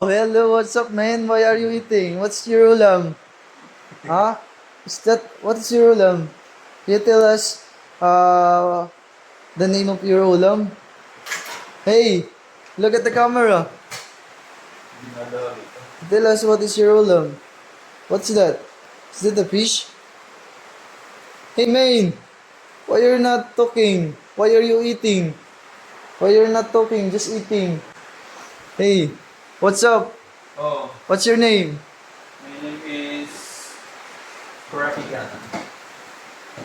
Oh, hello, what's up, man? Why are you eating? What's your ulam? Huh? What's your ulam? Can you tell us the name of your ulam? Hey, look at the camera. Tell us what is your ulam. What's that? Is that a fish? Hey, man, why you're not talking? Why are you eating? Why you're not talking? Just eating. Hey, what's up? Oh, What's your name? my name is Kurapikan.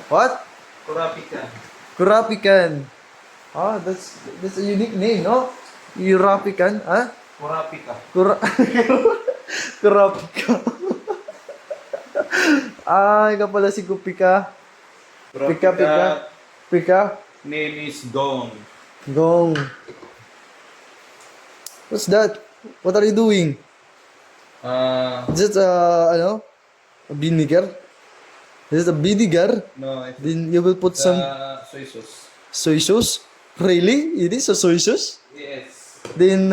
What? Kurapikan. Kurapikan. Ah, that's a unique name, no? Yurapikan, ah? Kurapika. Kura Kurapika. Ah, ikaw pala si Kupika. Pika, pika. Kurapika Pika. name is Gong. Gong. What's that? What are you doing? Is it, a vinegar? Is it a vinegar? No, it's Then you will put some soy sauce. soy sauce? Really? It is a soy sauce? Yes. Then,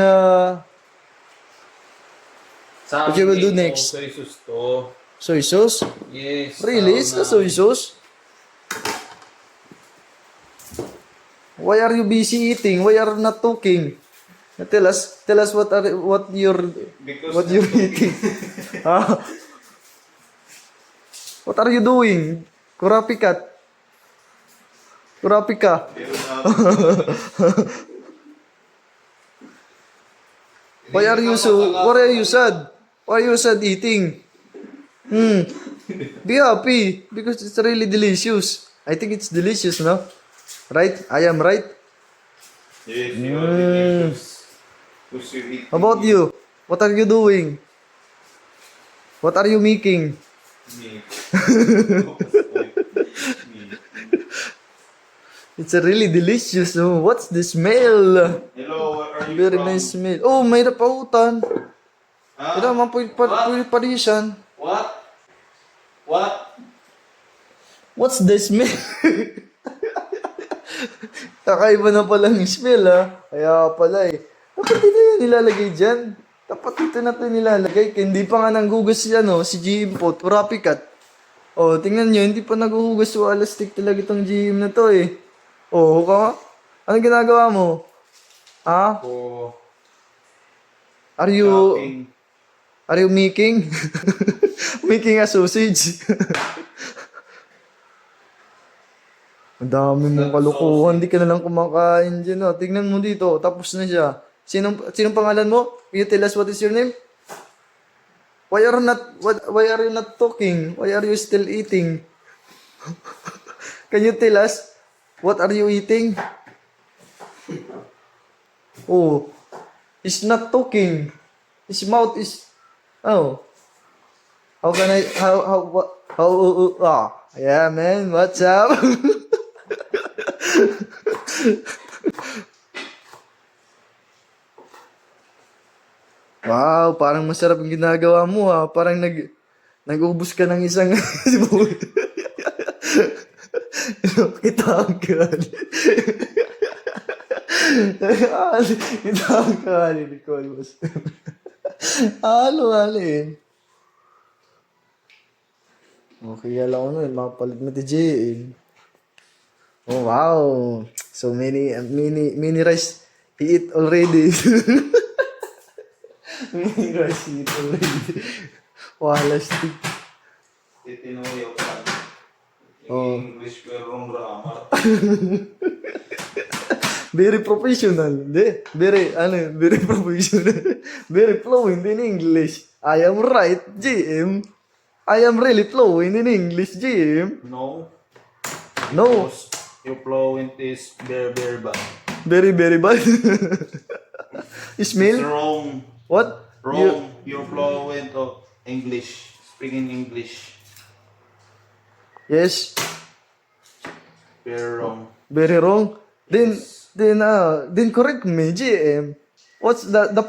Sa what you will do amin, next? soy sauce to. Soy sauce? Yes. Really? It's a soy sauce? Why are you busy eating? Why are you not talking? Tell us Because what you're eating. Ah, what are you doing? Kurapikat. Kurapika. Why are you sad? Why are you sad eating? Hmm. Be happy because it's really delicious. I think it's delicious, no? Right? I am right. Yes, you are delicious. Because you eat How about you? What are you doing? What are you making? me. Me. It's a really delicious. Oh, what's the smell? Hello, where are you Very from? nice smell. Oh, may napautan. Huh? Ito, What? parisan. What? What? What's the smell? Kakaiba na palang smell, ha? Kaya pala eh. Dapat dito yung nilalagay dyan. Dapat dito na ito nilalagay. Kaya hindi pa nga nanggugas si, si GM po. Rapikat. Oh, tingnan nyo, hindi pa naguhugas. Wala stick talaga itong GM na to eh. Oh, ka? Anong ginagawa mo? Ha? For Are you... shopping. Are you making? Making a sausage? Ang dami mong kalukuhan. Di ka na lang kumakain dyan. Oh. Tignan mo dito. Tapos na siya. Sinong pangalan mo? Can you tell us what is your name? Why are you not talking? Why are you still eating? Can you tell us what are you eating? Oh, he's not talking. His mouth is oh. How can I yeah, man, what's up? Wow, parang masarap yung ginagawa mo ha. Parang nag-ubos ka ng isang kita ang kanin. Kita ang kanin ni Colbus. Alin. Okay, alam ko nun, makapalit mo ti JM. Oh, wow. So many rice he eat already. Many rice he eat already. Wala stick. Titinuyo ka. Oh. English pero wrong grammar. Very professional. Very professional. Very fluent in English. I am right, GM. I am really fluent in English, GM. No. No, Your fluent is very bad. very bad. It's Smell? wrong. What? Wrong. You're fluent of English. Speaking English. Yes, Very wrong. very wrong. Then correct me, GM. What's the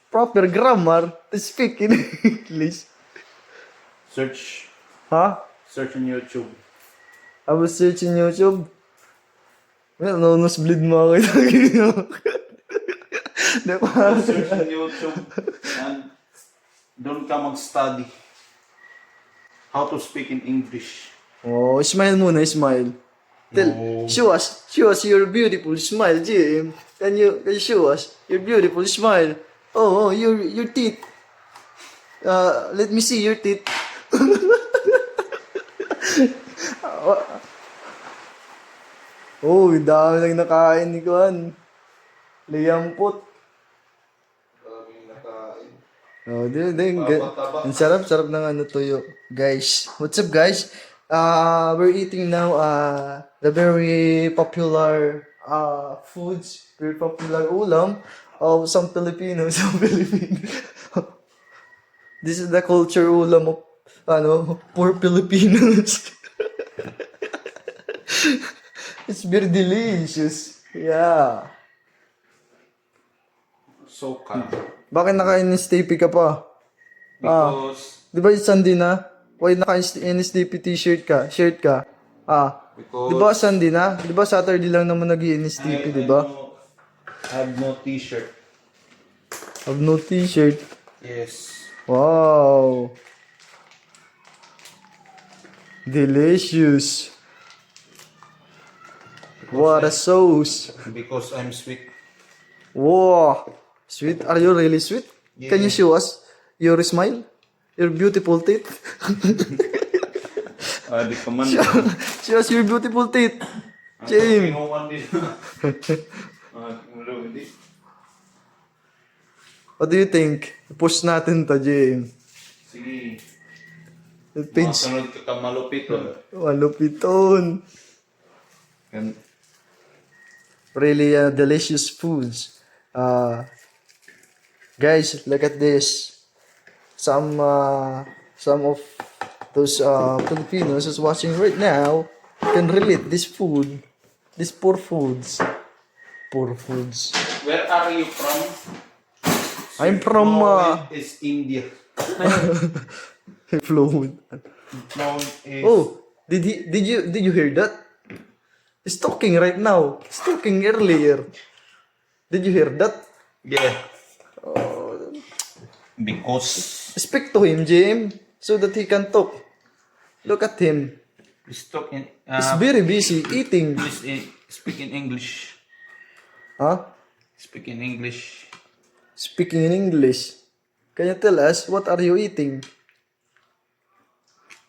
proper grammar to speak in English? Search. Huh? Search on YouTube. I was searching YouTube. Well, no, nosebleed mo ako. Di ba? Search on YouTube and doon ka mag-study how to speak in English. Oh, smile muna, smile. Tell, No. show us your beautiful smile, Jim. Can you show us your beautiful smile? Oh, your teeth. Let me see your teeth. Oh, dami lang nakain ni Kuan. Liyampot. Daming nakain. Oh, Taba-taba. ang sarap ng ano tuyo. Guys, what's up guys? We're eating now the very popular foods, very popular ulam of some Filipinos, some Filipinos. This is the culture ulam of poor Filipinos. It's very delicious. Yeah. So calm. Bakit naka-NSTP ka pa? Because, Di ba Sunday na? Why naka-NSTP t-shirt ka? Shirt ka? because Di ba Sunday na? Di ba Saturday lang naman nag-NSTP, di ba? I have no t-shirt. Have no t-shirt. Yes. Wow. Delicious. What a sauce. Because I'm sweet. Wow. Sweet? Are you really sweet? Yeah. Can you show us your smile? Your beautiful teeth? Di ka man. Show us your beautiful teeth. Jim. Kinuwan din. Hindi. What do you think? Push natin to, Jim. Sige. Page. Masunod ka malupit. Malupiton. Yan. Really delicious foods. Guys, look at this. Some of those Filipinos is watching right now can relate this food, these poor foods. Poor foods. Where are you from? I'm from Is India. fluent. Known is Oh, did you hear that? He's talking right now. He's talking earlier. Did you hear that? yeah. Because Speak to him, Jim, so that he can talk. Look at him. he's talking. He's very busy eating. Please speak in English. Huh? Speak in English. Speaking in English. Can you tell us what are you eating?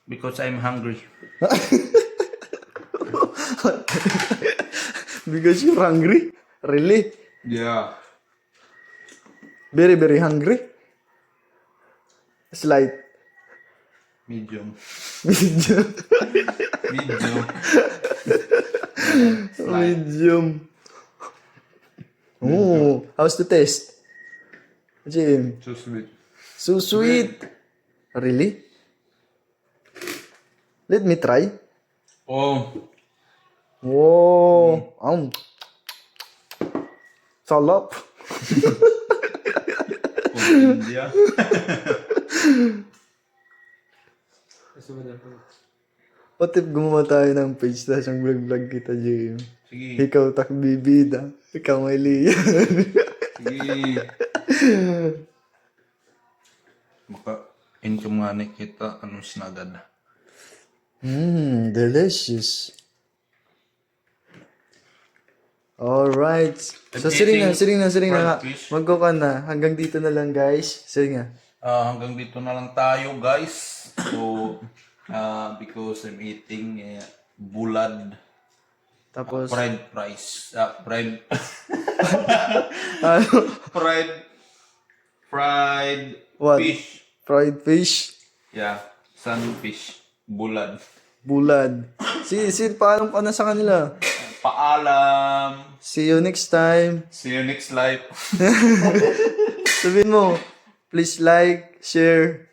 Because I'm hungry. Because you're hungry? Really? Yeah. Very, very hungry? Slight. Medium. Medium. Medium. Medium. Oh, how's the taste? Jim, So sweet. so sweet. Really? Let me try. Oh. Whoa. Salap. India. What if gumawa tayo ng page tapos ang vlog-vlog kita, Jim? Sige. Ikaw takbibida. Ikaw may liya. Sige. Maka income nga ni kita anong sinagad. Delicious. Alright. So, I'm sige na. eating fried fish. Magko ka na. Hanggang dito na lang, guys. Sige nga. Hanggang dito na lang tayo, guys. So, because I'm eating bulad, Tapos, fried rice, fried, ano? fried What? fish. Fried fish. Yeah, sunfish, bulad. Bulad. Paalam ka na sa kanila. Paalam. See you next time. See you next life. Sabihin mo, please like, share.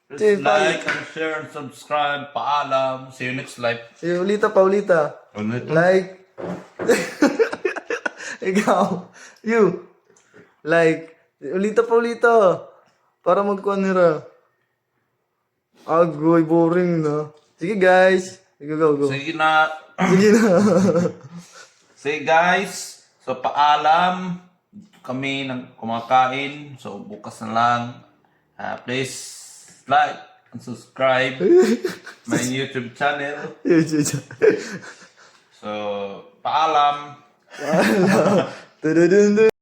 Please like and share and subscribe. Paalam. See you next life. Sige, ulita. Ano ito? Like. Ikaw. You. Like. Ulita. Para magkuhan nila. Agoy, boring na. Sige guys. Go. Sige na. Sige na. Say guys, so paalam. kami ng kumakain. So, bukas na lang. Please like and subscribe my YouTube channel. So, paalam. Tududun.